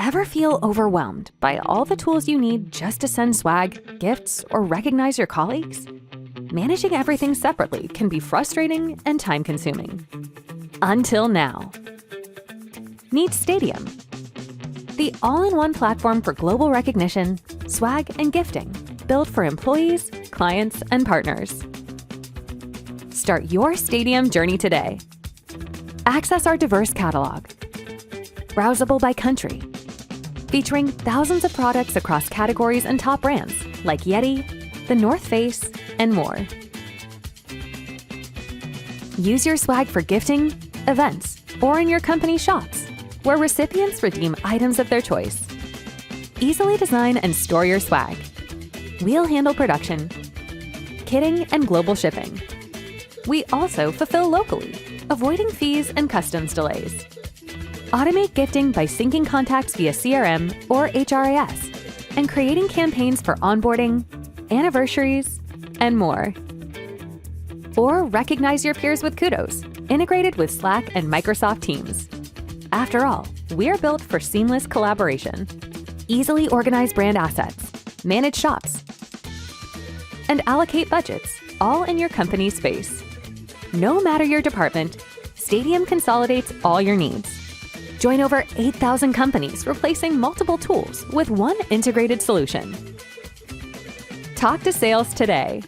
Ever feel overwhelmed by all the tools you need just to send swag, gifts, or recognize your colleagues? Managing everything separately can be frustrating and time-consuming. Until now. Meet Stadium, the all-in-one platform for global recognition, swag, and gifting, built for employees, clients, and partners. Start your Stadium journey today. Access our diverse catalog, browsable by country, featuring thousands of products across categories and top brands like Yeti, The North Face, and more. Use your swag for gifting, events, or in your company shops, where recipients redeem items of their choice. Easily design and store your swag. We'll handle production, kitting, and global shipping. We also fulfill locally, avoiding fees and customs delays. Automate gifting by syncing contacts via CRM or HRIS and creating campaigns for onboarding, anniversaries, and more. Or recognize your peers with kudos, integrated with Slack and Microsoft Teams. After all, we're built for seamless collaboration. Easily organize brand assets, manage shops, and allocate budgets, all in your company's space. No matter your department, Stadium consolidates all your needs. Join over 8,000 companies replacing multiple tools with one integrated solution. Talk to sales today.